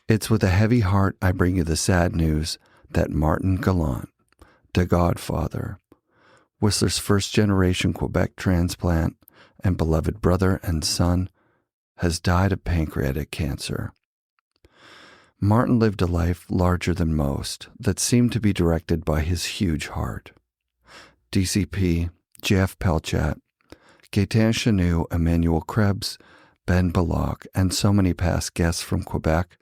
It's with a heavy heart I bring you the sad news that Martin Gallant, the Godfather, Whistler's first-generation Quebec transplant and beloved brother and son, has died of pancreatic cancer. Martin lived a life larger than most that seemed to be directed by his huge heart. DCP, Jeff Pelchat, Gaetan Chenu, Emmanuel Krebs, Ben Belloc, and so many past guests from Quebec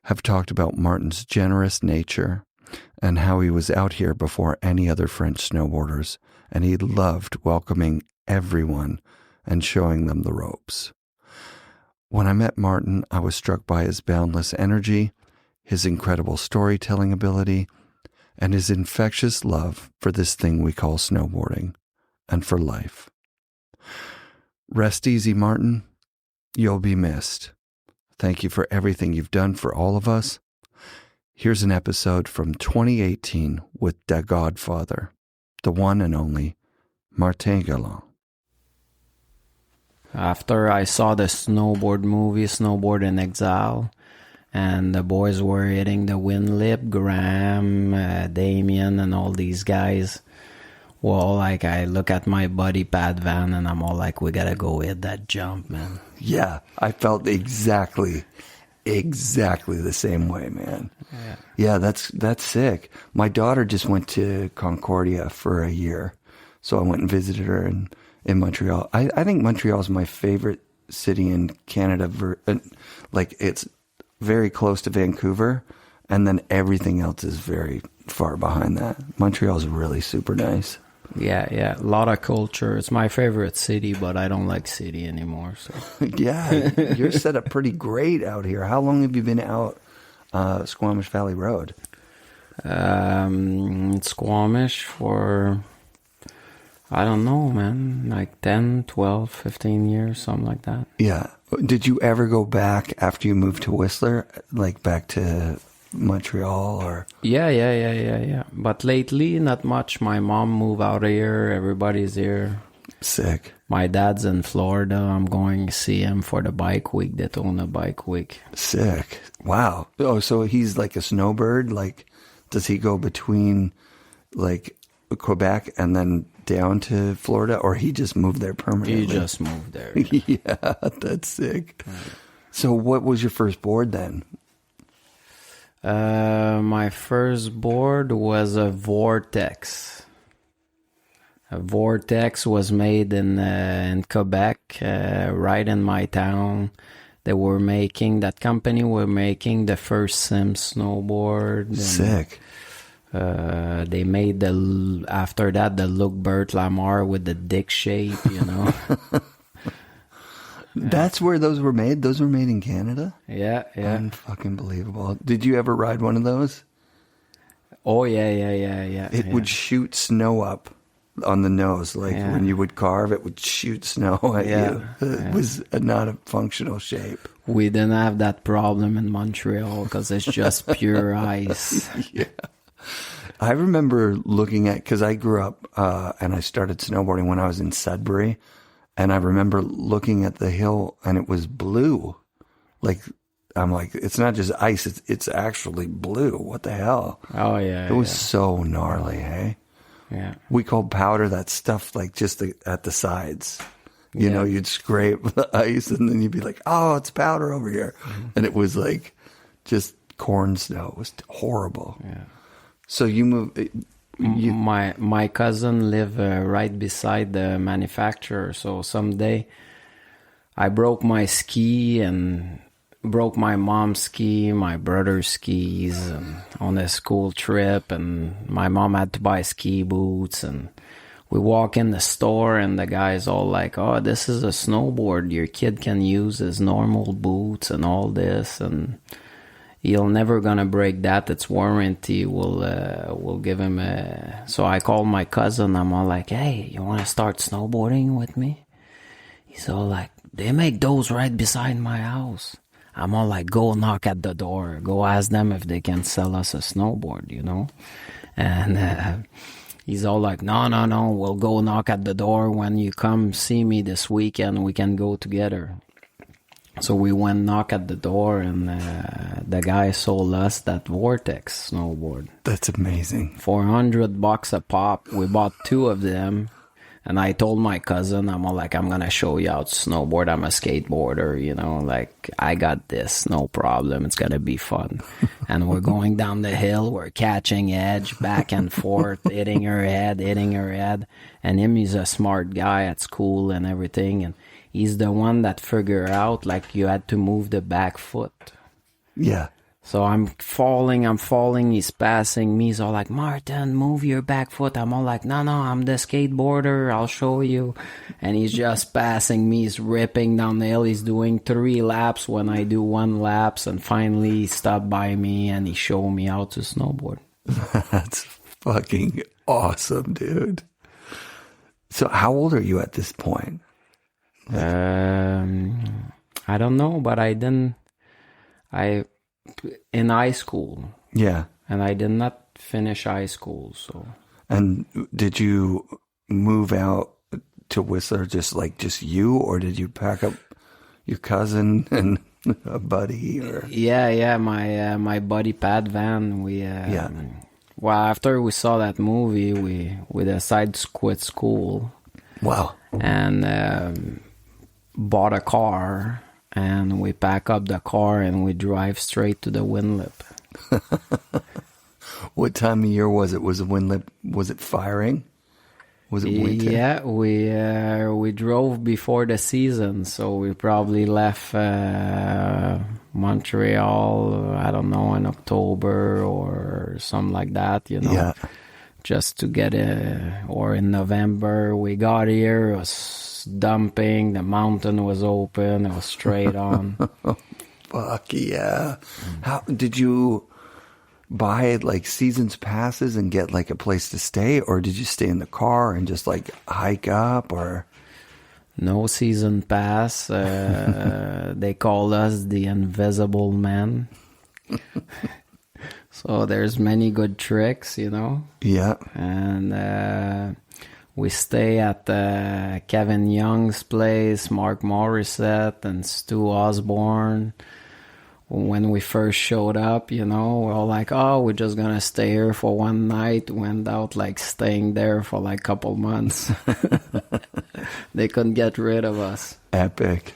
have talked about Martin's generous nature and how he was out here before any other French snowboarders, and he loved welcoming everyone and showing them the ropes. When I met Martin, I was struck by his boundless energy, his incredible storytelling ability, and his infectious love for this thing we call snowboarding, and for life. Rest easy, Martin. You'll be missed. Thank you for everything you've done for all of us. Here's an episode from 2018 with the Godfather, the one and only Martin Gallant. After I saw the snowboard movie, Snowboard in Exile, and the boys were hitting the wind lip, Graham, Damien, and all these guys, well, like, I look at my buddy Pat Van, and I'm all like, we gotta go hit that jump, man. Yeah, I felt exactly the same way, man. Yeah, that's sick. My daughter just went to Concordia for a year, so I went and visited her in Montreal. I think Montreal is my favorite city in Canada. Like, it's very close to Vancouver, and then everything else is very far behind that. Montreal is really super nice. Yeah, a lot of culture. It's my favorite city, but I don't like city anymore. So yeah, you're set up pretty great out here. How long have you been out Squamish Valley Road? Squamish for, I don't know, man, like 10, 12, 15 years, something like that. Yeah. Did you ever go back after you moved to Whistler, like back to Montreal or? Yeah. But lately, not much. My mom moved out here. Everybody's here. Sick. My dad's in Florida. I'm going to see him for the bike week, Daytona Bike Week. Sick. Wow. Oh, so he's like a snowbird? Like, does he go between like Quebec and then down to Florida, or he just moved there permanently? He just moved there. Yeah, that's sick. Right. So what was your first board then? My first board was a Vortex. A Vortex was made in Quebec, right in my town. That company were making the first Sim snowboard. Sick. They made after that the Look Bert Lamar with the dick shape, you know. That's where those were made? Those were made in Canada? Yeah. Unfucking believable. Did you ever ride one of those? Oh, yeah. It would shoot snow up on the nose. Like when you would carve, it would shoot snow at you. It was not a functional shape. We didn't have that problem in Montreal because it's just pure ice. Yeah. I remember looking at, because I grew up and I started snowboarding when I was in Sudbury. And I remember looking at the hill and it was blue. Like, I'm like, it's not just ice, it's actually blue. What the hell? Oh, yeah. It was so gnarly, hey? Yeah. We called powder that stuff like just at the sides. You know, you'd scrape the ice and then you'd be like, oh, it's powder over here. Mm-hmm. And it was like just corn snow. It was horrible. Yeah. So you moved... My cousin lived right beside the manufacturer, so someday I broke my ski and broke my mom's ski, my brother's skis, and on a school trip, and my mom had to buy ski boots, and we walk in the store and the guy's all like, oh, this is a snowboard, your kid can use his normal boots and all this, and he'll never gonna break that. It's warranty. We'll give him a... So I called my cousin. I'm all like, hey, you want to start snowboarding with me? He's all like, they make those right beside my house. I'm all like, go knock at the door. Go ask them if they can sell us a snowboard, you know? And he's all like, no. We'll go knock at the door when you come see me this weekend. We can go together. So we went knock at the door, and the guy sold us that Vortex snowboard. That's amazing. $400 a pop. We bought 2 of them. And I told my cousin, I'm going to show you how to snowboard. I'm a skateboarder, you know, like, I got this, no problem. It's going to be fun. And we're going down the hill. We're catching edge, back and forth, hitting her head. And him, he's a smart guy at school and everything. And he's the one that figured out, like, you had to move the back foot. Yeah. So I'm falling, he's passing me, he's all like, Martin, move your back foot. I'm all like, no, I'm the skateboarder, I'll show you. And he's just passing me, he's ripping down the hill, he's doing 3 laps when I do 1 lap, and finally he stopped by me and he showed me how to snowboard. That's fucking awesome, dude. So how old are you at this point? I don't know, but in high school. Yeah. And I did not finish high school, so. And did you move out to Whistler just you, or did you pack up your cousin and a buddy? Or Yeah, my buddy Pat Van, well, after we saw that movie, we decided to quit school. Wow. And bought a car. And we pack up the car and we drive straight to the Windlip. What time of year was it? Was the Windlip, was it firing? Was it winter? Yeah, we drove before the season, so we probably left Montreal, I don't know, in October or something like that, you know. Yeah. Just to get or in November. We got here, it was dumping, the mountain was open, it was straight on. Fuck yeah. How did you buy like seasons passes and get like a place to stay, or did you stay in the car and just like hike up? Or no season pass. They call us the Invisible Men. So there's many good tricks, you know. Yeah. And we stay at Kevin Young's place, Mark Morissette, and Stu Osborne. When we first showed up, you know, we're all like, oh, we're just going to stay here for one night. Went out like staying there for like a couple months. They couldn't get rid of us. Epic.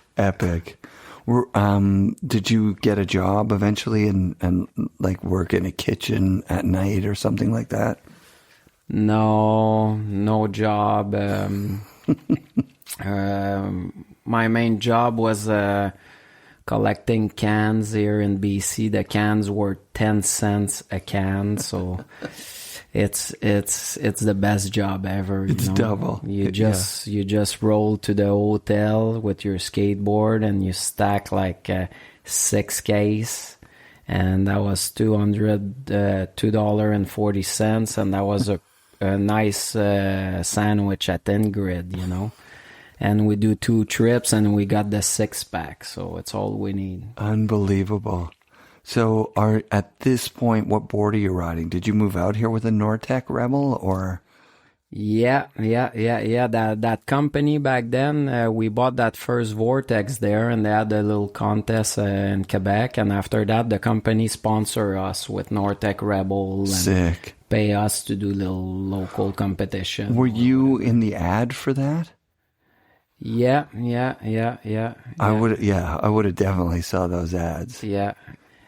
Did you get a job eventually and like work in a kitchen at night or something like that? No job. My main job was collecting cans here in BC. The cans were 10 cents a can, so it's the best job ever. It's double. You just roll to the hotel with your skateboard and you stack like 6 case, and that was $2.40, and that was a nice sandwich at Ingrid, you know. And we do 2 trips and we got the 6-pack, so it's all we need. Unbelievable. So at this point, what board are you riding? Did you move out here with a Nortec Rebel, or? Yeah. That company back then, we bought that first Vortex there, and they had a little contest in Quebec. And after that, the company sponsored us with Nortec Rebel. And sick. Pay us to do little local competition. Were you in the ad for that? Yeah. I would have definitely saw those ads. Yeah.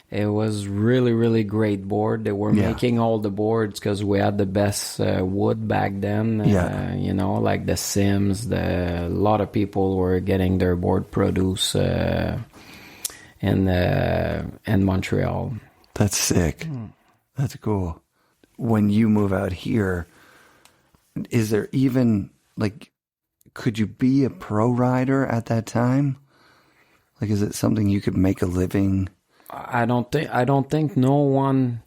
It was really, really great board. They were making all the boards because we had the best wood back then. You know, like the Sims. A lot of people were getting their board produced in Montreal. That's sick. That's cool. When you move out here, is there even like, could you be a pro rider at that time? Like, is it something you could make a living? I don't think no one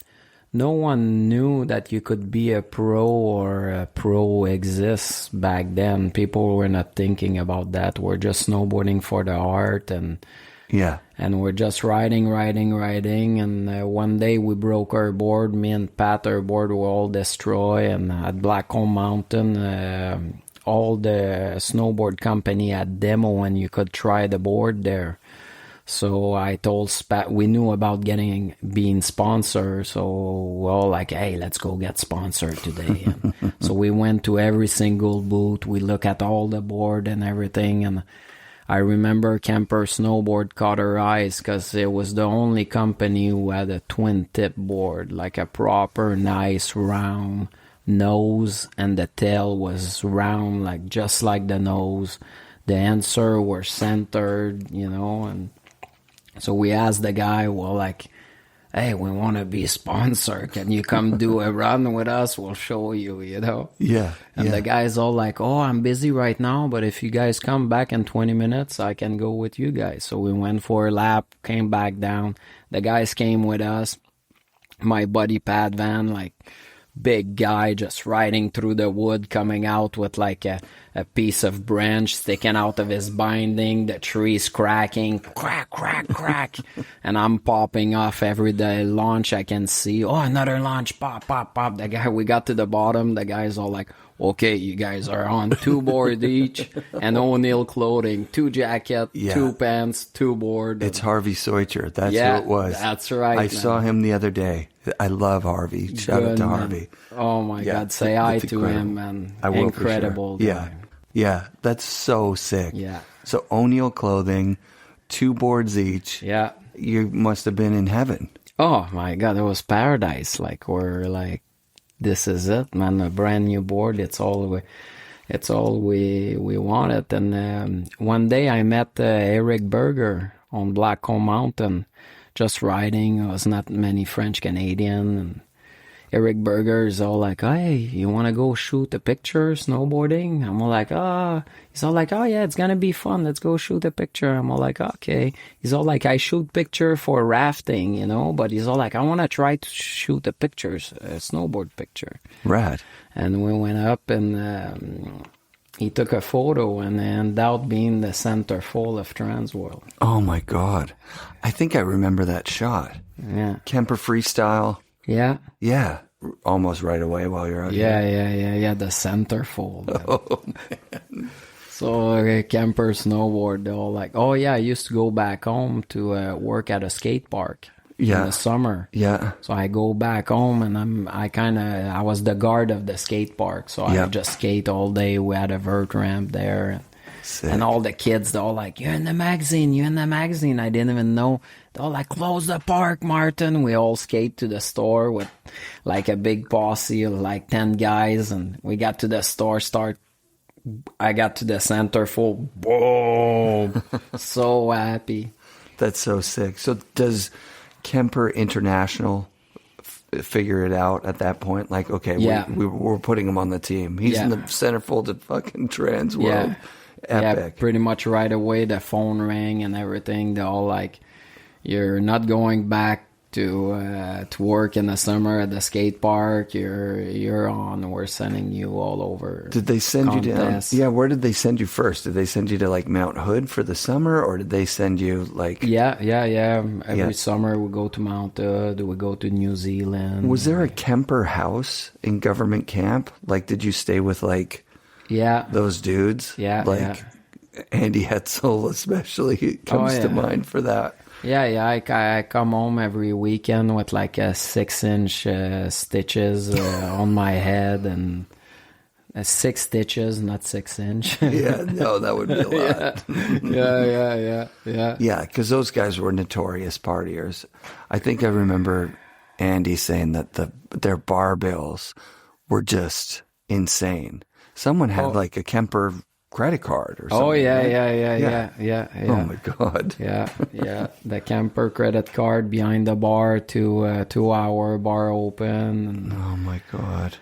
knew that you could be a pro or a pro exists back then. People were not thinking about that. We're just snowboarding for the art, and we're just riding. And one day we broke our board. Me and Pat, our board were all destroyed. And at Blackcomb Mountain, all the snowboard company had demo, and you could try the board there. So I told we knew about being sponsored. So we're all like, hey, let's go get sponsored today. And so we went to every single booth. We look at all the board and everything. And I remember Camper Snowboard caught our eyes because it was the only company who had a twin tip board, like a proper nice round nose, and the tail was round, like just like the nose. The answer were centered, and so we asked the guy, well, like, hey, we want to be sponsored. Can you come do a run with us? We'll show you, Yeah. And the guy's all like, oh, I'm busy right now, but if you guys come back in 20 minutes, I can go with you guys. So we went for a lap, came back down. The guys came with us. My buddy Pat Van, like, big guy just riding through the wood, coming out with like a piece of branch sticking out of his binding, the tree's cracking, crack, crack, crack. And I'm popping off every day launch I can see. Oh, another launch, pop, pop, pop. The guy, we got to the bottom, the guy's all like, okay, you guys are on 2 board each, and O'Neill clothing, 2 jacket, 2 pants, 2 board. It's Harvey Soicher. That's who it was. That's right. I saw him the other day. I love Harvey. Shout out to Harvey. Oh my God. Say hi to him, man. I will, incredible for sure. guy. Yeah. That's so sick. Yeah. So O'Neill clothing, 2 boards each. Yeah. You must have been in heaven. Oh my God. It was paradise. Like, we're like, this is it, man. A brand new board. It's all we wanted. And one day I met Eric Berger on Blackcomb Mountain, just riding. There was not many French Canadian, and Eric Berger is all like, hey, you want to go shoot a picture snowboarding? I'm all like, he's all like, oh yeah, it's gonna be fun, let's go shoot a picture. I'm all like, okay. He's all like, I shoot picture for rafting, but he's all like, I want to try to shoot a snowboard picture. Rad. And we went up, and he took a photo, and ended up being the centerfold of Transworld. Oh my God. I think I remember that shot. Yeah. Kemper freestyle. Yeah. Yeah. Almost right away while you're out Yeah, here. yeah. The centerfold. Oh, man. So Camper Snowboard, they're all like, oh yeah, I used to go back home to work at a skate park in the summer. Yeah. So I go back home, and I was the guard of the skate park. So I just skate all day. We had a vert ramp there. Sick. And all the kids, they're all like, you're in the magazine. I didn't even know. They're all like, close the park, Martin. We all skate to the store with like a big posse of like 10 guys. And we got to the store, I got to the centerfold. Boom. So happy. That's so sick. So does Kemper International figure it out at that point? Like, okay, we're putting him on the team. He's in the centerfold of fucking Transworld. Yeah. Epic. Yeah, pretty much right away, the phone rang and everything. They're all like, you're not going back to work in the summer at the skate park. You're on. We're sending you all over. Did they send contests. you down? Yeah, where did they send you first? Did they send you to like Mount Hood for the summer, or did they send you like? Yeah. Every summer we go to Mount Hood. We go to New Zealand. Was there a Kemper house in government camp? Like, did you stay with like? Yeah. Those dudes? Yeah. Like Andy Hetzel especially comes to mind for that. Yeah. I come home every weekend with like a 6-inch stitches on my head, and 6 stitches, not 6-inch. Yeah, no, that would be a lot. Yeah. Yeah, because those guys were notorious partiers. I think I remember Andy saying that their bar bills were just insane. Someone had like a Kemper credit card or something. Oh, yeah. Oh, my God. Yeah. The Kemper credit card behind the bar to 2-hour bar open. And oh, my God.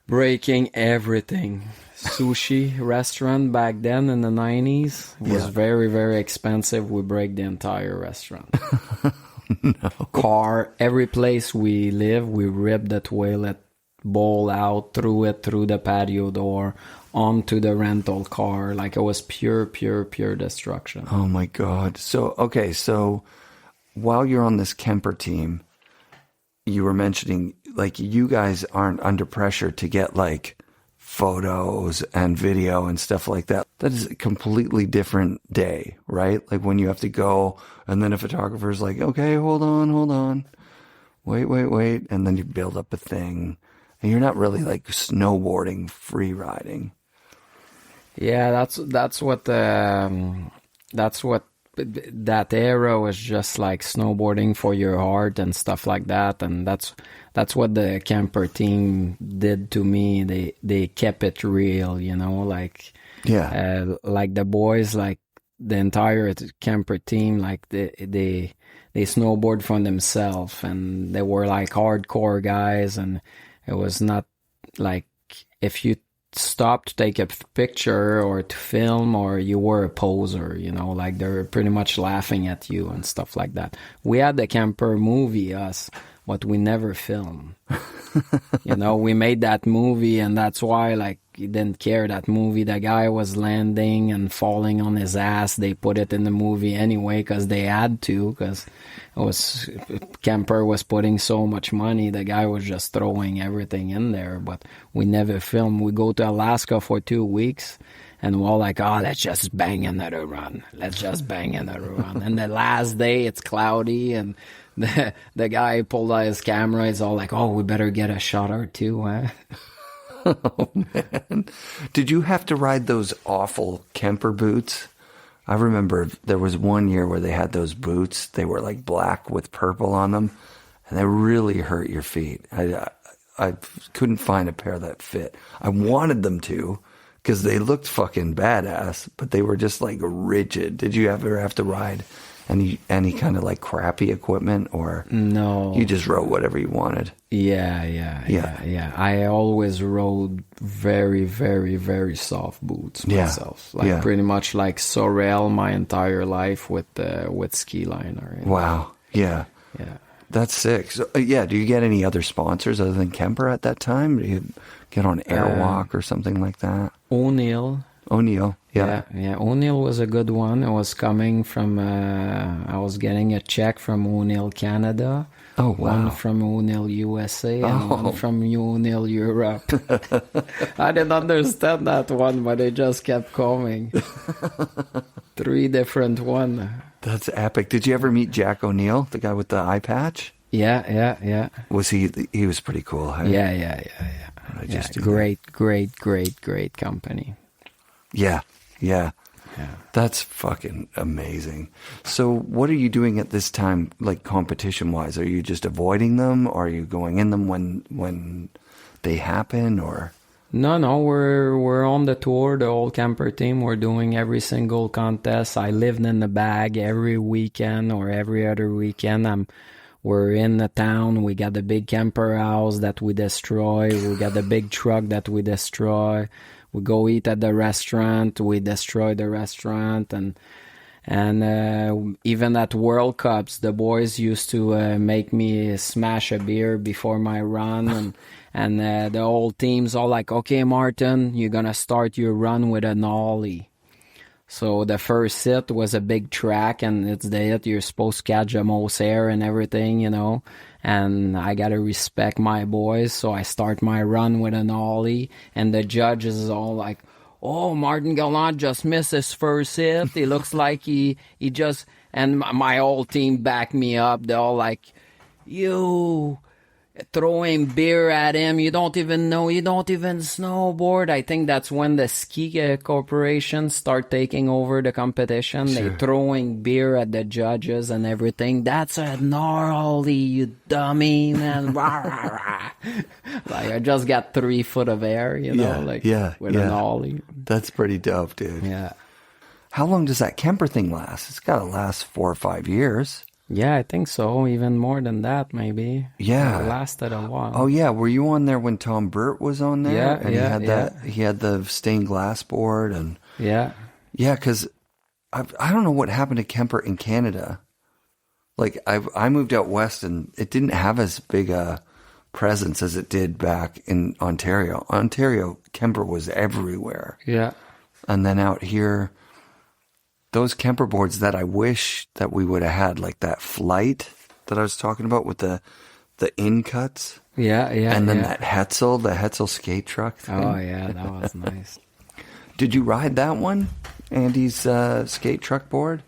Breaking everything. Sushi restaurant back then in the 90s was very, very expensive. We break the entire restaurant. No. Car, every place we live, we rip the toilet bowl out, threw it through the patio door onto the rental car. Like, it was pure destruction. Oh my God. So while you're on this Kemper team, you were mentioning like you guys aren't under pressure to get like photos and video and stuff like that. That is a completely different day, right? Like when you have to go and then a photographer's like, okay, hold on. Wait. And then you build up a thing and you're not really like snowboarding, free riding. Yeah, that's what that era was, just like snowboarding for your heart and stuff like that. And that's what the camper team did to me. They kept it real, like, like the boys, like the entire camper team, like they snowboard for themselves, and they were like hardcore guys. And it was not like if you stop to take a picture or to film, or you were a poser, like they're pretty much laughing at you and stuff like that. We had the camper movie, us, but we never filmed. We made that movie, and that's why, like, you didn't care, that movie. The guy was landing and falling on his ass. They put it in the movie anyway because they had to, because camper was putting so much money. The guy was just throwing everything in there, but we never filmed. We go to Alaska for 2 weeks, and we're all like, let's just bang another run. And the last day, it's cloudy, and the guy pulled out his camera. He's all like, we better get a shot or two, huh? Oh, man. Did you have to ride those awful Kemper boots? I remember there was one year where they had those boots. They were like black with purple on them, and they really hurt your feet. I couldn't find a pair that fit. I wanted them to because they looked fucking badass, but they were just like rigid. Did you ever have to ride any kind of like crappy equipment, or no? You just rode whatever you wanted. Yeah. I always rode very, very, very soft boots myself. Pretty much like Sorel my entire life with ski liner. Wow. Yeah. That's sick. So, do you get any other sponsors other than Kemper at that time? Do you get on Airwalk or something like that? O'Neill. Yeah. O'Neill was a good one. It was coming from, I was getting a check from O'Neill Canada. Oh, wow. One from O'Neill USA and one from O'Neill Europe. I didn't understand that one, but it just kept coming. 3 different ones. That's epic. Did you ever meet Jack O'Neill, the guy with the eye patch? Yeah. Was he was pretty cool, huh? Yeah. Great company. Yeah. That's fucking amazing. So what are you doing at this time, like competition-wise? Are you just avoiding them, or are you going in them when they happen, or? No, we're on the tour, the whole camper team. We're doing every single contest. I lived in the bag every weekend or every other weekend. We're in the town. We got the big camper house that we destroy. We got the big truck that we destroy. We go eat at the restaurant. We destroy the restaurant, and even at World Cups, the boys used to make me smash a beer before my run, and the whole team's all like, "Okay, Martin, you're gonna start your run with an ollie." So the first hit was a big track, and it's the hit you're supposed to catch the most air and everything, and I gotta respect my boys, so I start my run with an ollie, and the judges is all like, "Oh, Martin Gallant just missed his first hit. He looks like he just..." And my whole team backed me up. They're all like, "You throwing beer at him. You don't even know. You don't even snowboard." I think that's when the ski corporations start taking over the competition. Sure. They're throwing beer at the judges and everything. "That's a gnarly, you dummy, man." Like, I just got 3 foot of air, with an ollie. That's pretty dope, dude. Yeah. How long does that camper thing last? It's got to last 4 or 5 years. Yeah, I think so. Even more than that, maybe. Yeah. It lasted a while. Oh, yeah. Were you on there when Tom Burt was on there? Yeah, and he had the stained glass board and... Yeah. Yeah, because I don't know what happened to Kemper in Canada. Like, I moved out west, and it didn't have as big a presence as it did back in Ontario. Kemper was everywhere. Yeah. And then out here... Those Kemper boards that I wish that we would have had, like that flight that I was talking about with the the in cuts. Yeah, yeah. And then yeah. the Hetzel skate truck thing. Oh yeah, that was nice. Did you ride that one? Andy's skate truck board?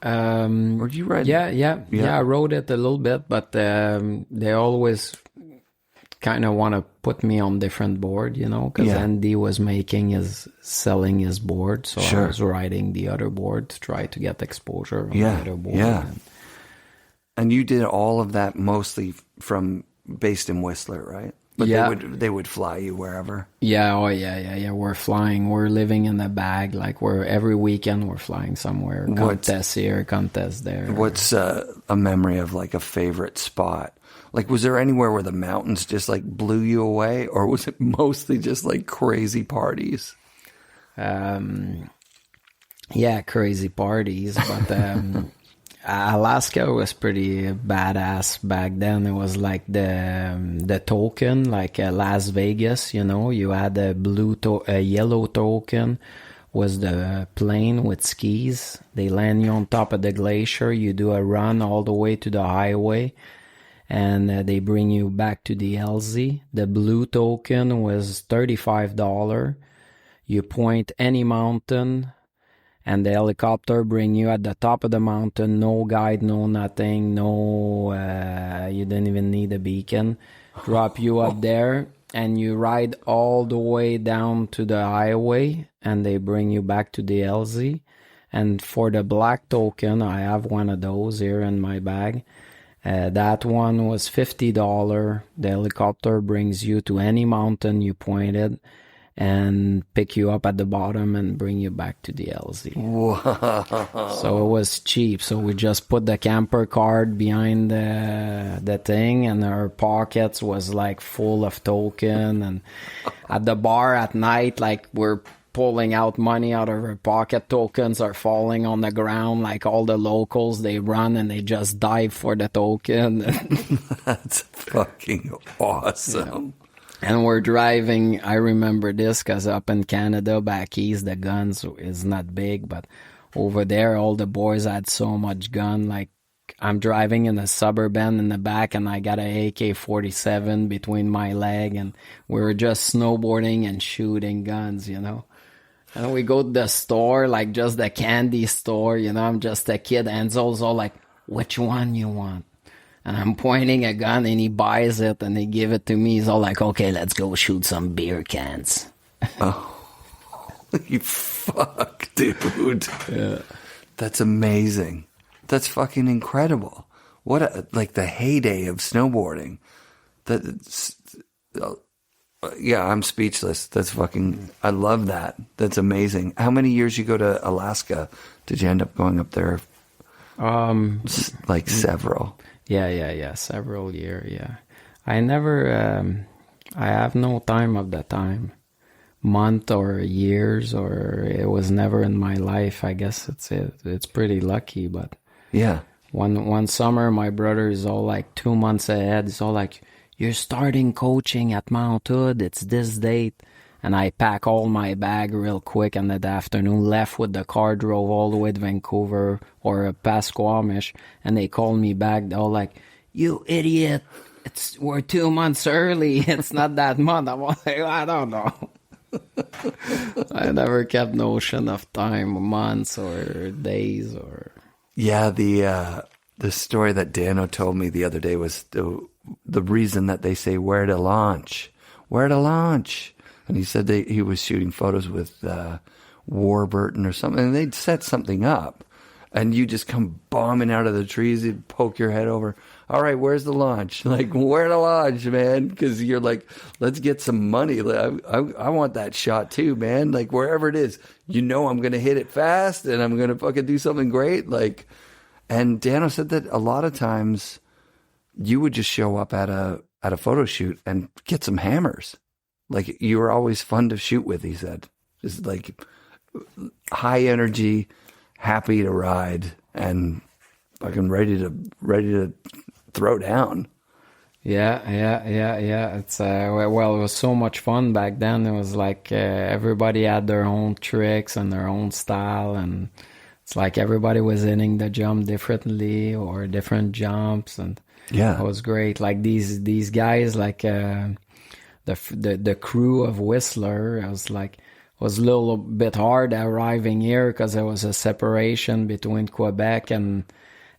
Or did you ride? Yeah. I rode it a little bit, but they always kind of want to put me on different board, because Andy was selling his board, so I was riding the other board to try to get exposure on the other board. Yeah. And you did all of that mostly based in Whistler, right? But they would fly you wherever. Yeah, We're flying. We're living in a bag. Like every weekend we're flying somewhere. Contest here, contest there. What's a memory of like a favorite spot? Like, was there anywhere where the mountains just like blew you away, or was it mostly just like crazy parties? Crazy parties, but Alaska was pretty badass back then. It was like the token, like Las Vegas, you had a yellow token was the plane with skis. They land you on top of the glacier. You do a run all the way to the highway, and they bring you back to the LZ. The blue token was $35. You point any mountain, and the helicopter bring you at the top of the mountain. No guide, no nothing, no, you didn't even need a beacon. Drop you up there, and you ride all the way down to the highway, and they bring you back to the LZ. And for the black token, I have one of those here in my bag. That one was $50. The helicopter brings you to any mountain you pointed and pick you up at the bottom and bring you back to the LZ. Whoa. So it was cheap. So we just put the camper card behind the thing, and our pockets was like full of token. And at the bar at night, like we're pulling out money out of our pocket. Tokens are falling on the ground. Like all the locals, they run and they just dive for the token. That's fucking awesome. And we're driving, I remember this because up in Canada, back east, the guns is not big, but over there, all the boys had so much gun. Like, I'm driving in a Suburban in the back, and I got an AK-47 between my leg, and we were just snowboarding and shooting guns, And we go to the store, like just the candy store, I'm just a kid. Enzo's all like, which one you want? And I'm pointing a gun, and he buys it, and they give it to me. He's all like, okay, let's go shoot some beer cans. Oh, you fuck, dude. Yeah. That's amazing. That's fucking incredible. What like the heyday of snowboarding. I'm speechless. That's fucking, I love that. That's amazing. How many years you go to Alaska? Did you end up going up there? Like several. Yeah, several years, yeah. I never, I have no time of the time. Month or years, or it was never in my life. I guess it's pretty lucky, but yeah. One summer, my brother is all like 2 months ahead. He's all like, you're starting coaching at Mount Hood. It's this date. And I pack all my bag real quick in the afternoon, left with the car, drove all the way to Vancouver or past Squamish, and they called me back. They're all like, you idiot. We're 2 months early. It's not that month. I'm like, I don't know. I never kept notion of time, months or days or... Yeah, the story that Dano told me the other day was the reason that they say where to launch. And he said he was shooting photos with Warburton or something, and they'd set something up, and you just come bombing out of the trees, you'd poke your head over. All right, where's the launch? Like, where to launch, man? Because you're like, let's get some money. I want that shot too, man. Like, wherever it is, I'm going to hit it fast, and I'm going to fucking do something great. Like, and Dano said that a lot of times you would just show up at a photo shoot and get some hammers. Like, you were always fun to shoot with, he said. Just like high energy, happy to ride, and fucking ready to throw down. Yeah. It's it was so much fun back then. It was like everybody had their own tricks and their own style, and it's like everybody was hitting the jump differently or different jumps, and Yeah. It was great. Like these guys, like the crew of Whistler, was a little bit hard arriving here because there was a separation between Quebec and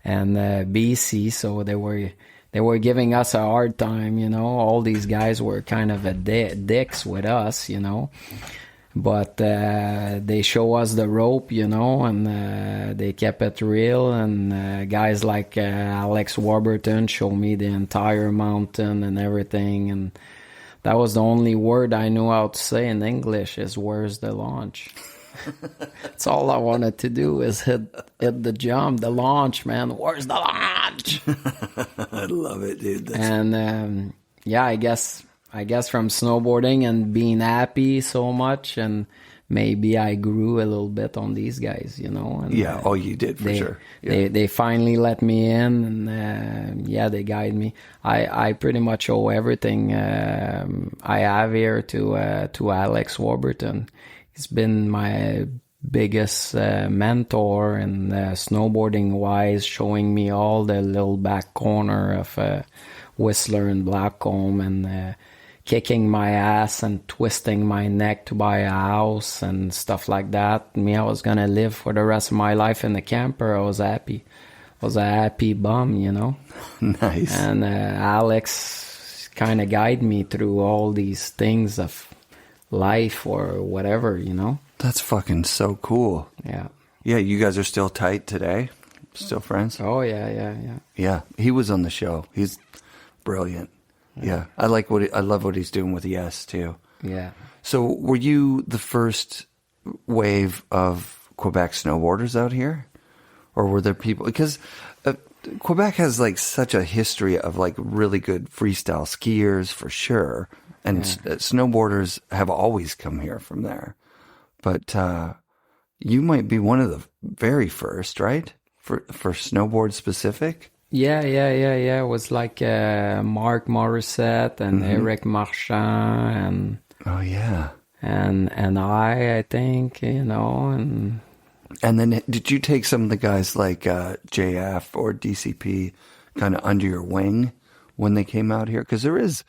BC, so they were giving us a hard time, you know. All these guys were kind of dicks with us, you know. But they show us the rope, you know, and they kept it real. And guys like Alex Warburton showed me the entire mountain and everything. And that was the only word I knew how to say in English is, "Where's the launch?" That's all I wanted to do is hit the jump, the launch, man. Where's the launch? I love it, dude. And yeah, I guess from snowboarding and being happy so much, and maybe I grew a little bit on these guys, you know. And, yeah, you did for sure. Yeah. They finally let me in, and they guide me. I pretty much owe everything I have here to Alex Warburton. He's been my biggest mentor and snowboarding wise, showing me all the little back corner of Whistler and Blackcomb, and kicking my ass and twisting my neck to buy a house and stuff like that. I was gonna live for the rest of my life in the camper. I was happy. I was a happy bum, you know. Nice. And Alex kind of guided me through all these things of life or whatever, you know. That's fucking so cool. Yeah. Yeah, you guys are still tight today? Still friends? Oh, yeah. Yeah, he was on the show. He's brilliant. Yeah. I love what he's doing with Yes too. Yeah. So were you the first wave of Quebec snowboarders out here? Or were there people, because Quebec has like such a history of like really good freestyle skiers for sure. And snowboarders have always come here from there. But you might be one of the very first, right? For snowboard specific? Yeah. It was like Mark Morissette and Eric Marchand and oh yeah, and I think, you know, and then did you take some of the guys like JF or DCP kind of under your wing when they came out here? Because there is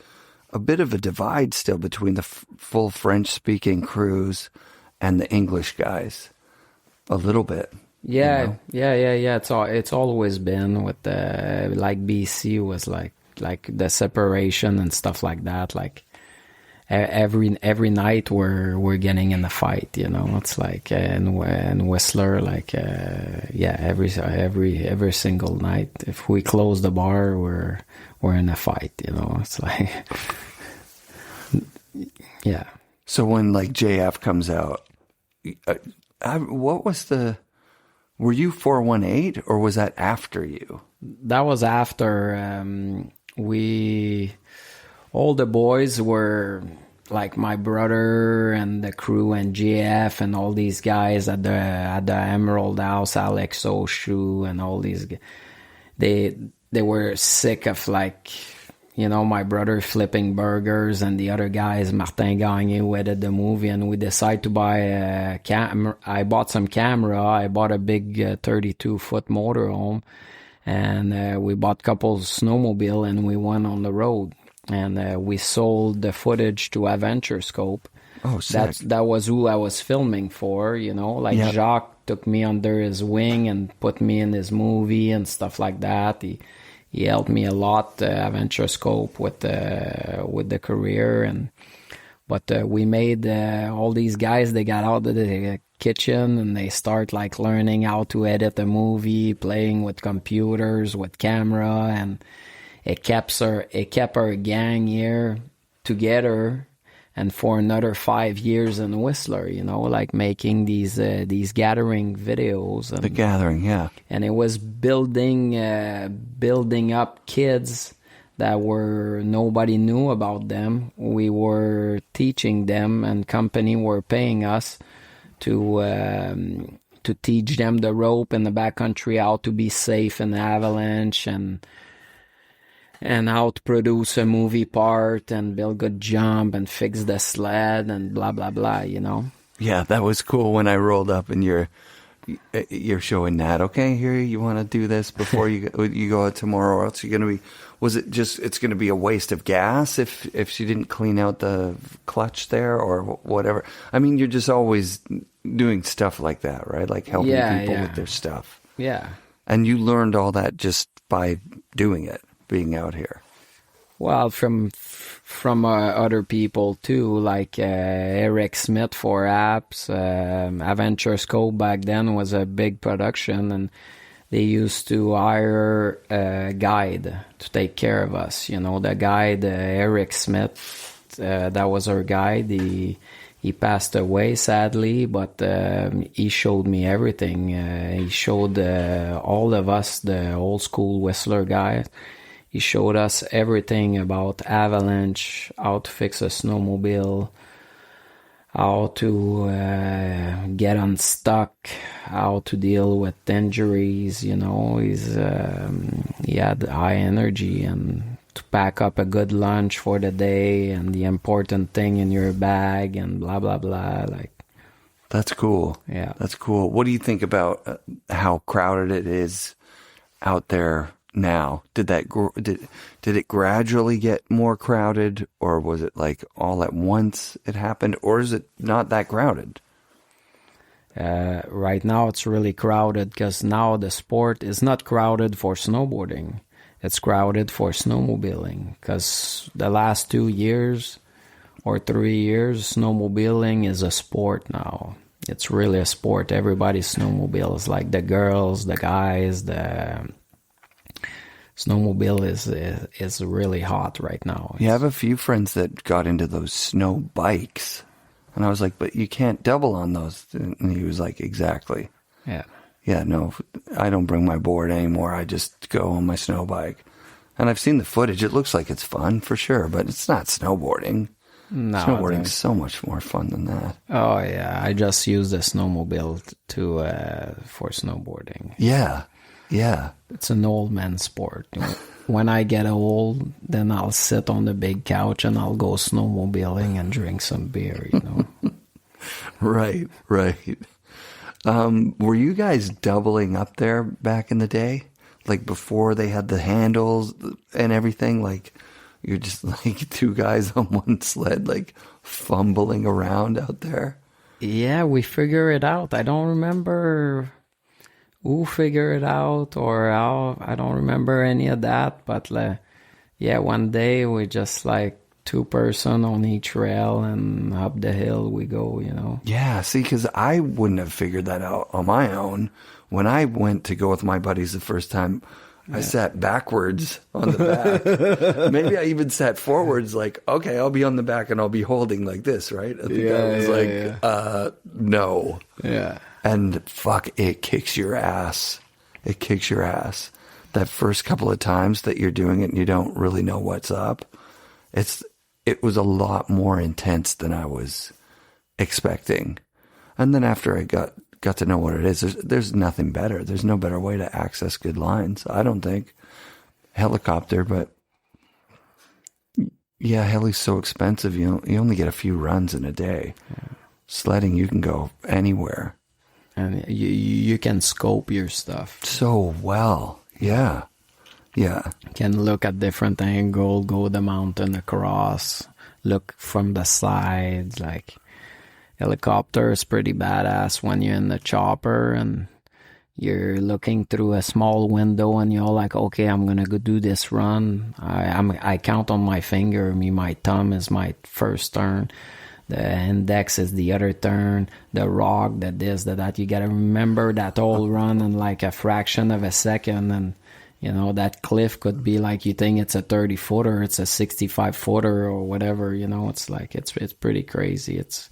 a bit of a divide still between the full French speaking crews and the English guys, a little bit. Yeah, you know? yeah. It's always been with the, like BC was like the separation and stuff like that. Like every night we're getting in a fight, you know. It's like and Whistler, like every single night. If we close the bar, we're in a fight, you know. It's like yeah. So when like JF comes out, what was the? Were you 418 or was that after you? That was after. All the boys were like my brother and the crew and GF and all these guys at the Emerald House, Alex Oshu and all these. They were sick of like, you know, my brother flipping burgers and the other guys, Martin Gagné, who edited the movie, and we decided to buy a camera. I bought some camera. I bought a big 32-foot motorhome, and we bought a couple snowmobile, and we went on the road. And we sold the footage to Adventure Scope. Oh, sick. That was who I was filming for, you know. Like Jacques took me under his wing and put me in his movie and stuff like that. He helped me a lot, Adventure Scope, with the career, but we made all these guys. They got out of the kitchen and they start like learning how to edit a movie, playing with computers, with camera, and it kept our gang here together. And for another 5 years in Whistler, you know, like making these gathering videos. And, the gathering, yeah. And it was building up kids that nobody knew about them. We were teaching them, and company were paying us to teach them the rope in the backcountry, how to be safe in the avalanche, and how to produce a movie part and build good jump and fix the sled and blah, blah, blah, you know? Yeah, that was cool when I rolled up in your you're showing Nat, okay, here, you want to do this before you go out tomorrow, or else you're going to be, was it just, it's going to be a waste of gas if she didn't clean out the clutch there or whatever? I mean, you're just always doing stuff like that, right? Like helping people with their stuff. Yeah. And you learned all that just by doing it, being out here. Well, from other people too, like Eric Smith for apps. Adventure Scope back then was a big production, and they used to hire a guide to take care of us. You know, the guide, Eric Smith, that was our guide. He passed away, sadly, but he showed me everything. He showed all of us, the old school Whistler guys. He showed us everything about avalanche, how to fix a snowmobile, how to get unstuck, how to deal with injuries. You know, he had high energy, and to pack up a good lunch for the day and the important thing in your bag and blah, blah, blah. Like, that's cool. Yeah. That's cool. What do you think about how crowded it is out there now? Did it gradually get more crowded, or was it like all at once it happened, or is it not that crowded? Right now it's really crowded, because now the sport is not crowded for snowboarding. It's crowded for snowmobiling, because the last 2 years or 3 years, snowmobiling is a sport now. It's really a sport. Everybody snowmobiles, like the girls, the guys, the snowmobile is really hot right now. You have a few friends that got into those snow bikes, and I was like, but you can't double on those. And he was like, exactly. Yeah. Yeah, no, I don't bring my board anymore. I just go on my snow bike. And I've seen the footage. It looks like it's fun for sure, but it's not snowboarding. No, Snowboarding's so much more fun than that. Oh yeah, I just use the snowmobile for snowboarding. Yeah, yeah. It's an old man sport. When I get old, then I'll sit on the big couch and I'll go snowmobiling and drink some beer, you know. Right. Were you guys doubling up there back in the day? Like before they had the handles and everything? Like you're just like two guys on one sled, like fumbling around out there? Yeah, we figure it out. I don't remember who figured it out or how. I don't remember any of that. But yeah, one day we just like 2 person on each rail, and up the hill we go, you know. Yeah, see, because I wouldn't have figured that out on my own. When I went to go with my buddies the first time, I sat backwards on the back. Maybe I even sat forwards, like, okay, I'll be on the back and I'll be holding like this, right? I think I was no. Yeah. And fuck, it kicks your ass. It kicks your ass. That first couple of times that you're doing it and you don't really know what's up, it was a lot more intense than I was expecting. And then after I got to know what it is, there's nothing better. There's no better way to access good lines, I don't think. Helicopter, but yeah, heli's so expensive. You only get a few runs in a day. Yeah. Sledding, you can go anywhere. And you can scope your stuff so well. Yeah. Yeah. Can look at different angle, go the mountain across, look from the sides. Like helicopter is pretty badass when you're in the chopper and you're looking through a small window and you're like, okay, I'm gonna go do this run. I count on my finger. My thumb is my first turn. The index is the other turn. The rock, the this, the that. You gotta remember that whole run in like a fraction of a second. And you know, that cliff could be like, you think it's a 30-footer, it's a 65-footer or whatever, you know. It's like, it's pretty crazy. It's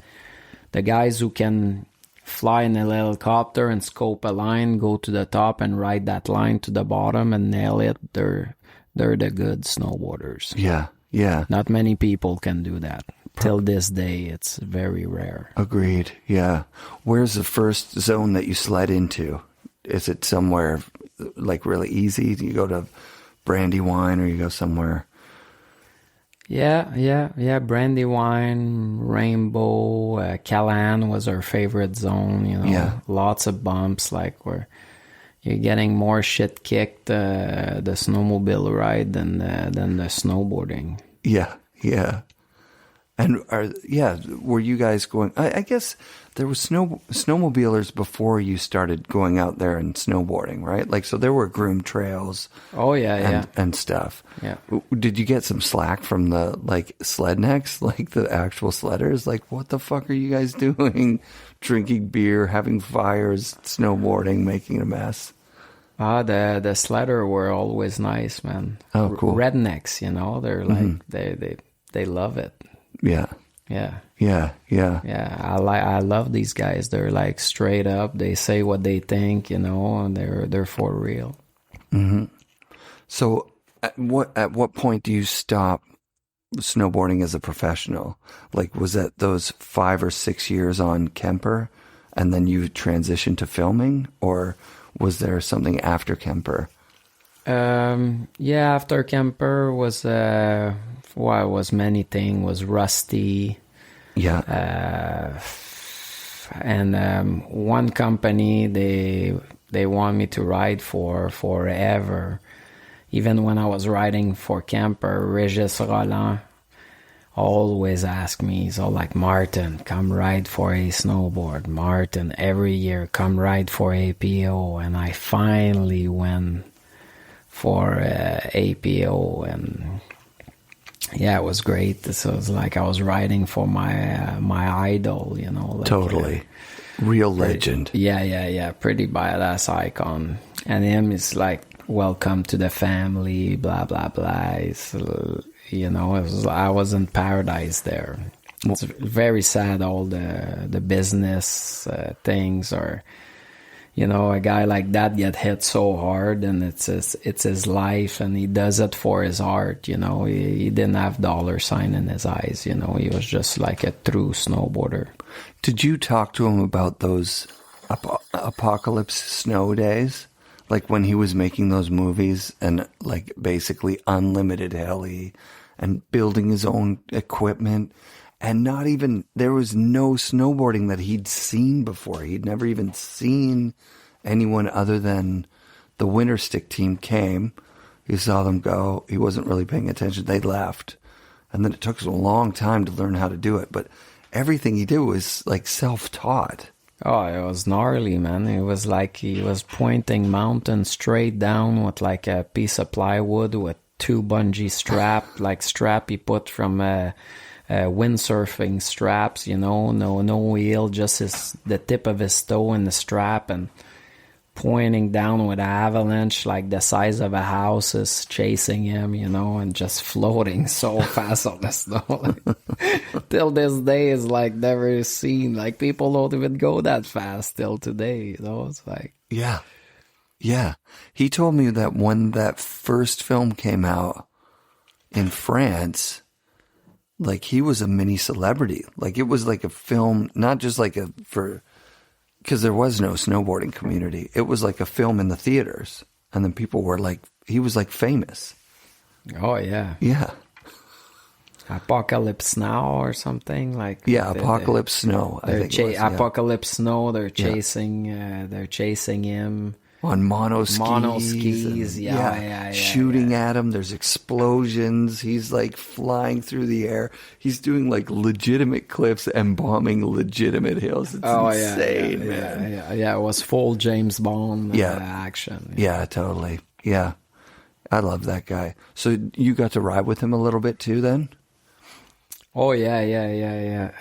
the guys who can fly in a helicopter and scope a line, go to the top and ride that line to the bottom and nail it. They're the good snowboarders. Yeah, yeah. Not many people can do that. Till this day, it's very rare. Agreed, yeah. Where's the first zone that you sled into? Is it somewhere like really easy? Do you go to Brandywine or you go somewhere? Yeah. Brandywine, Rainbow, Gallant was our favorite zone. Yeah. Lots of bumps, like where you're getting more shit kicked the snowmobile ride than the snowboarding. Yeah. And were you guys going? I guess there was snowmobilers before you started going out there and snowboarding, right? Like, so there were groomed trails. Oh yeah, and stuff. Yeah. Did you get some slack from the sled necks, like the actual sledders? Like, what the fuck are you guys doing? Drinking beer, having fires, snowboarding, making a mess. The sledder were always nice, man. Oh, cool. Rednecks, they're like they love it. Yeah. I love these guys. They're like straight up. They say what they think, and they're for real. Mm-hmm. So, at what point do you stop snowboarding as a professional? Like, was that those 5 or 6 years on Kemper, and then you transitioned to filming, or was there something after Kemper? After Kemper was was many things. Was Rusty. Yeah. And one company they want me to ride for forever. Even when I was riding for Kemper, Regis Roland always asked me, he's all like, Martin, come ride for a snowboard. Martin, every year, come ride for APO. And I finally went for APO, and it was great. So it was like I was riding for my idol, Like, totally. Real legend. Yeah. Pretty badass icon. And him is like, welcome to the family, blah, blah, blah. It's, I was in paradise there. It's very sad, all the business things are... a guy like that get hit so hard, and it's his life, and he does it for his art. He didn't have $sign in his eyes. He was just like a true snowboarder. Did you talk to him about those apocalypse snow days, like when he was making those movies and like basically unlimited heli and building his own equipment? And there was no snowboarding that he'd seen before. He'd never even seen anyone other than the Winter Stick team came. He saw them go. He wasn't really paying attention. They left. And then it took us a long time to learn how to do it. But everything he did was like self-taught. Oh, it was gnarly, man. It was like he was pointing mountain straight down with like a piece of plywood with 2 bungee strap he put from... windsurfing straps, no wheel, just the tip of his toe in the strap, and pointing down with an avalanche like the size of a house is chasing him, and just floating so fast on the snow. Till this day is like never seen. Like, people don't even go that fast till today, It's like... Yeah. He told me that when that first film came out in France... like, he was a mini celebrity. Like, it was like a film, not just like because there was no snowboarding community. It was like a film in the theaters. And then people were like, he was like famous. Oh, yeah. Yeah. Apocalypse Now or something like. Yeah, Apocalypse Snow. I think it was, Apocalypse Snow. They're chasing him. On mono skis. Shooting at him. There's explosions. He's like flying through the air. He's doing like legitimate cliffs and bombing legitimate hills. It's insane, man. Yeah. It was full James Bond action. Yeah, totally. Yeah. I love that guy. So you got to ride with him a little bit too then? Oh, yeah.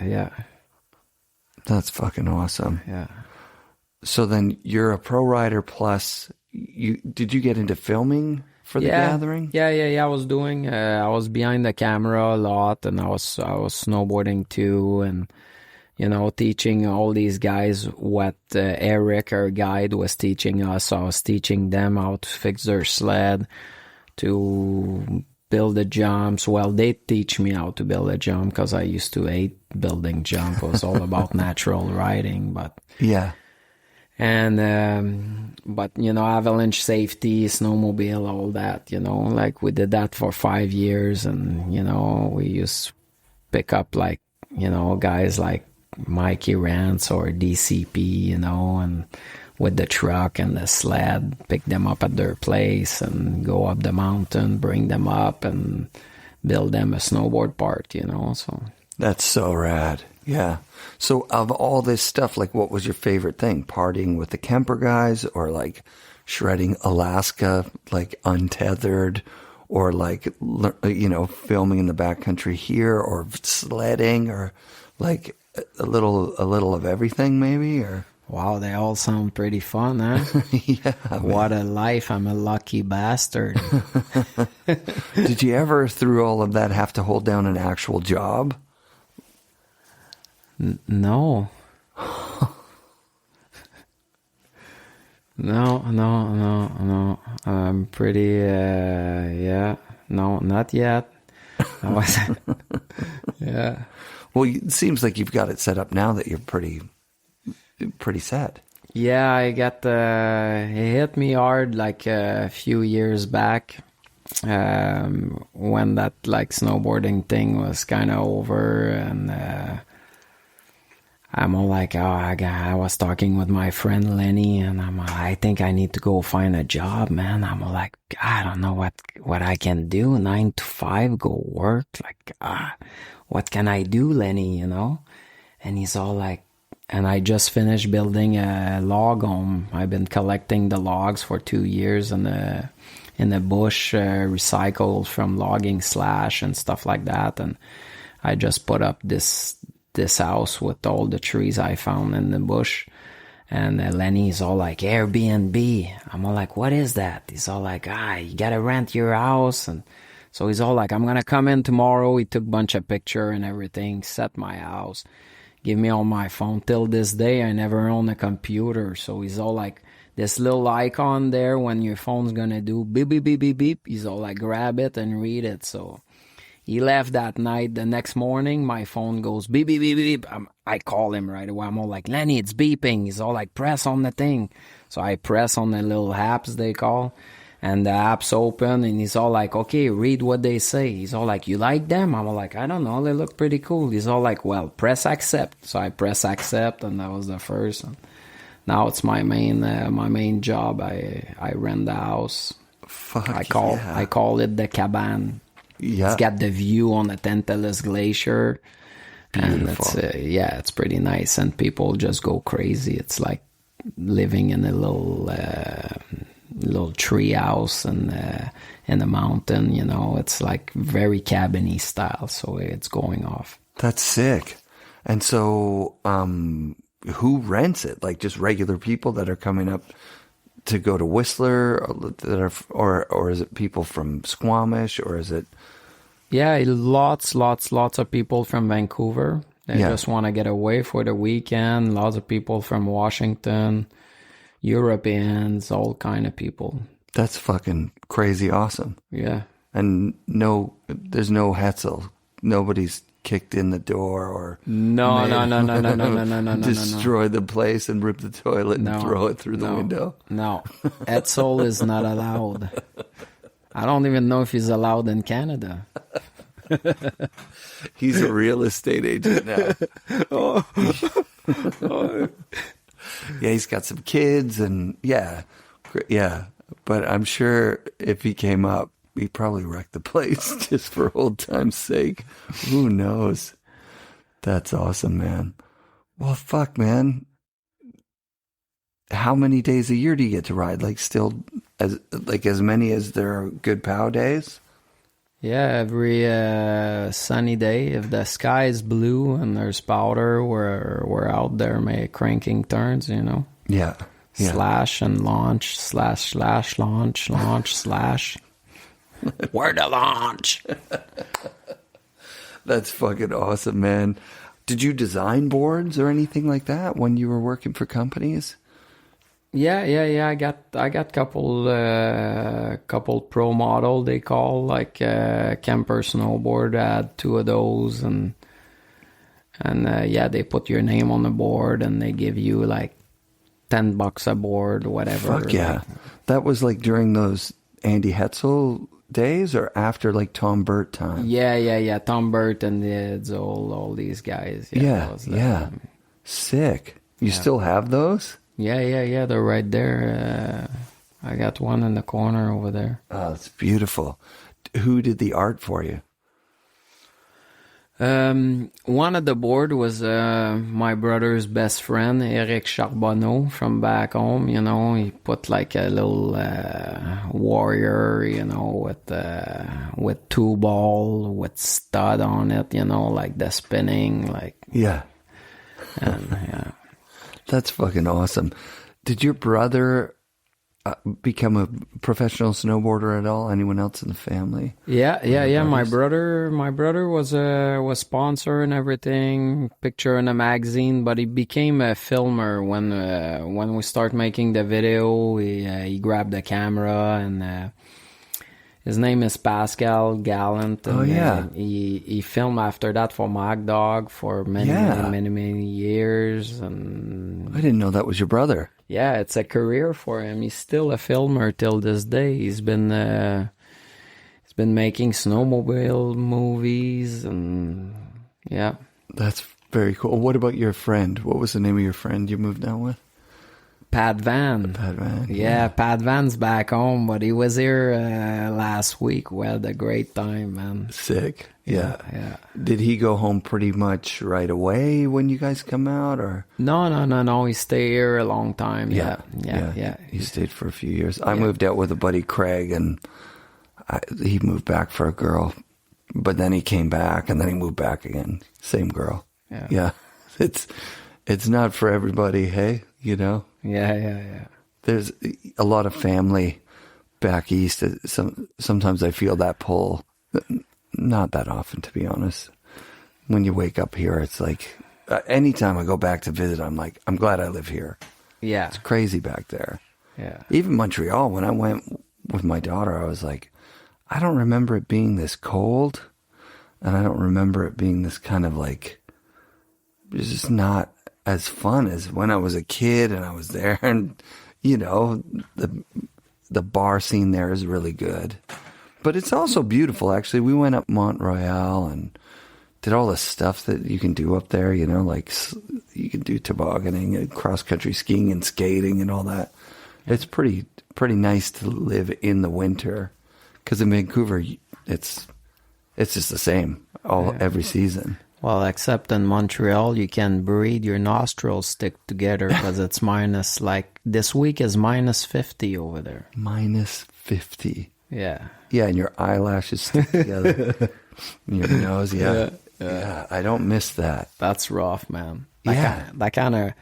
That's fucking awesome. Yeah. So then you're a pro rider plus did you get into filming for the gathering? Yeah. I was doing, I was behind the camera a lot, and I was snowboarding too, and, teaching all these guys what Eric, our guide, was teaching us. I was teaching them how to fix their sled, to build the jumps. Well, they teach me how to build a jump because I used to hate building jump. It was all about natural riding, but... Yeah. And but avalanche safety, snowmobile, all that, like we did that for 5 years. And we used to pick up like guys like Mikey Rance or DCP, and with the truck and the sled, pick them up at their place and go up the mountain, bring them up and build them a snowboard park, so. That's so rad. Yeah. So of all this stuff, like what was your favorite thing? Partying with the Kemper guys, or like shredding Alaska, like untethered, or like, filming in the backcountry here, or sledding, or like a little of everything maybe, or? Wow, they all sound pretty fun, huh? Yeah. What a life. I'm a lucky bastard. Did you ever, through all of that, have to hold down an actual job? No. No. I'm pretty, yeah. No, not yet. Yeah. Well, it seems like you've got it set up now that you're pretty set. Yeah, I got, it hit me hard like a few years back, when that like snowboarding thing was kind of over, and I'm all like, I was talking with my friend Lenny, and I think I need to go find a job, man. I'm all like, I don't know what I can do. 9 to 5, go work. Like, what can I do, Lenny, And he's all like, and I just finished building a log home. I've been collecting the logs for 2 years in the bush, recycled from logging slash and stuff like that. And I just put up this house with all the trees I found in the bush. And Lenny's all like, Airbnb. I'm all like, what is that? He's all like, you gotta rent your house. And so he's all like, I'm gonna come in tomorrow. He took a bunch of picture and everything, set my house, give me all my phone. Till this day, I never own a computer. So he's all like, this little icon there when your phone's gonna do beep, beep, beep, beep, beep. He's all like, grab it and read it. So he left that night. The next morning, my phone goes beep, beep, beep, beep. I call him right away. I'm all like, Lenny, it's beeping. He's all like, press on the thing. So I press on the little apps they call, and the app's open, and he's all like, okay, read what they say. He's all like, you like them? I'm all like, I don't know. They look pretty cool. He's all like, well, press accept. So I press accept, and that was the first. And now it's my main job. I rent the house. I call it the cabane. Yeah. It's got the view on the Tantalus Glacier. Beautiful. And it's pretty nice. And people just go crazy. It's like living in a little tree house in the mountain, It's like very cabin-y style. So it's going off. That's sick. And so who rents it? Like just regular people that are coming up to go to Whistler, or is it people from Squamish, or is it? Yeah, lots of people from Vancouver. They just want to get away for the weekend. Lots of people from Washington, Europeans, all kind of people. That's fucking crazy awesome. Yeah. And there's no hassle. Nobody's kicked in the door or no, destroy the place and rip the toilet and throw it through the window. No, Etzel is not allowed. I don't even know if he's allowed in Canada. He's a real estate agent now. Yeah, he's got some kids and yeah. But I'm sure if he came up, he'd probably wreck the place just for old time's sake. Who knows? That's awesome, man. Well, fuck, man. How many days a year do you get to ride? Like still as many as there are good POW days? Yeah, every sunny day. If the sky is blue and there's powder, we're out there cranking turns, Yeah. Slash and launch, slash, launch, slash. Where to launch? That's fucking awesome, man. Did you design boards or anything like that when you were working for companies? Yeah. I got couple pro model they call, like Kemper snowboard. I had 2 of those, and they put your name on the board and they give you like $10 a board, whatever. Fuck yeah. That was like during those Andy Hetzel days or after like Tom Burt time? Yeah. Tom Burton did all these guys. Yeah. Sick. You still have those? Yeah. They're right there. I got one in the corner over there. Oh, it's beautiful. Who did the art for you? One of the board was my brother's best friend, Eric Charbonneau, from back home. You know, he put like a little warrior, you know, with 2 ball, with stud on it, you know, like the spinning, like. Yeah. And, yeah. That's fucking awesome. Did your brother become a professional snowboarder at all? Anyone else in the family? Yeah. My brother was sponsor and everything, picture in a magazine, but he became a filmer when we start making the video. He grabbed the camera, and his name is Pascal Gallant. And, he filmed after that for Mag Dog for many years. And I didn't know that was your brother. Yeah, it's a career for him. He's still a filmer till this day. He's been making snowmobile movies, and yeah. That's very cool. What about your friend? What was the name of your friend you moved down with? Pat Van. Yeah, Pat Van's back home, but he was here last week. We had a great time, man. Sick. Yeah. Did he go home pretty much right away when you guys come out, or? No. He stayed here a long time. Yeah. He stayed for a few years. I moved out with a buddy, Craig, and he moved back for a girl, but then he came back, and then he moved back again. Same girl. Yeah. It's not for everybody, hey? You know? Yeah. There's a lot of family back east. Sometimes I feel that pull. Not that often, to be honest. When you wake up here, it's like, anytime I go back to visit, I'm like, I'm glad I live here. Yeah. It's crazy back there. Yeah. Even Montreal, when I went with my daughter, I was like, I don't remember it being this cold. And I don't remember it being this kind of like, it's just not as fun as when I was a kid and I was there. And, you know, the bar scene there is really good. But it's also beautiful, actually. We went up Mont Royal and did all the stuff that you can do up there, you know, like you can do tobogganing and cross-country skiing and skating and all that. It's pretty nice to live in the winter, because in Vancouver, it's just the same every season. Well, except in Montreal, you can breathe, your nostrils stick together because it's minus, like, this week is minus 50 over there. Minus 50. Yeah. Yeah, and your eyelashes stick together. And your nose, yeah. I don't miss that. That's rough, man. That kind of,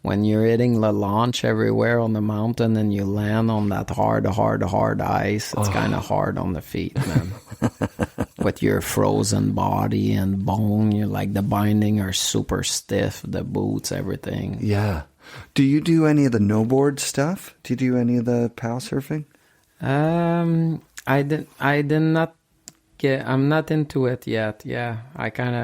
when you're hitting the launch everywhere on the mountain and you land on that hard ice, it's kind of hard on the feet, man. With your frozen body and bone, you're like, the binding are super stiff, the boots, everything. Yeah. Do you do any of the no-board stuff? Do you do any of the pow surfing? I did not get, I'm not into it yet. Yeah. I kind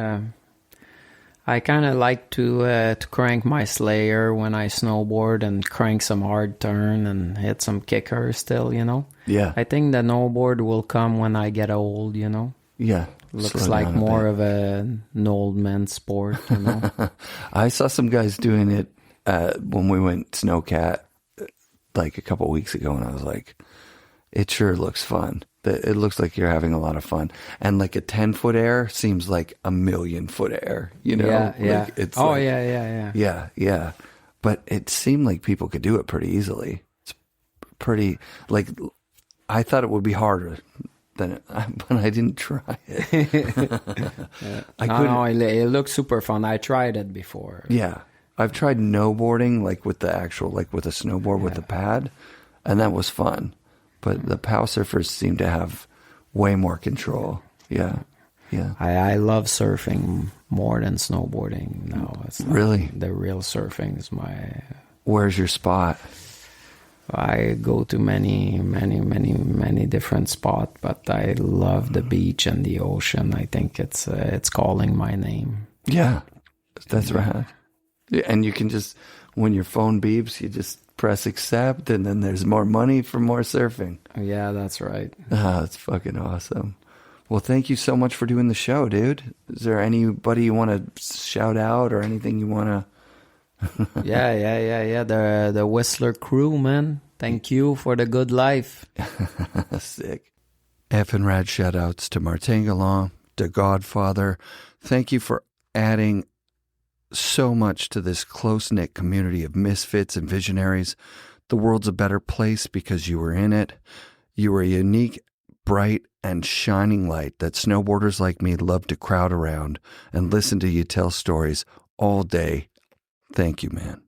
of like to crank my Slayer when I snowboard and crank some hard turn and hit some kicker still, you know? Yeah. I think the snowboard will come when I get old, you know? Yeah. Looks like more of an old man sport, you know? I saw some guys doing it when we went snowcat like a couple weeks ago, and I was like, it sure looks fun. It looks like you're having a lot of fun. And like a 10-foot air seems like a 1,000,000-foot air, you know? Yeah. Like it's Yeah. But it seemed like people could do it pretty easily. It's pretty, like, I thought it would be harder than it, but I didn't try it. It looks super fun. I tried it before. Yeah. I've tried snowboarding, like with the actual, like with a snowboard with the pad, and that was fun. But the pow surfers seem to have way more control. Yeah. I love surfing more than snowboarding now. It's like really? The real surfing is my... Where's your spot? I go to many different spots, but I love the beach and the ocean. I think it's calling my name. Yeah, that's right. And you can just, when your phone beeps, you just press accept, and then there's more money for more surfing. Yeah, that's right. That's fucking awesome. Well, thank you so much for doing the show, dude. Is there anybody you want to shout out or anything you want to? Yeah. The Whistler crew, man. Thank you for the good life. Sick. FNRad shout outs to Martin Gallant, to Godfather. Thank you for adding so much to this close-knit community of misfits and visionaries. The world's a better place because you were in it. You were a unique, bright, and shining light that snowboarders like me love to crowd around and listen to you tell stories all day. Thank you, man.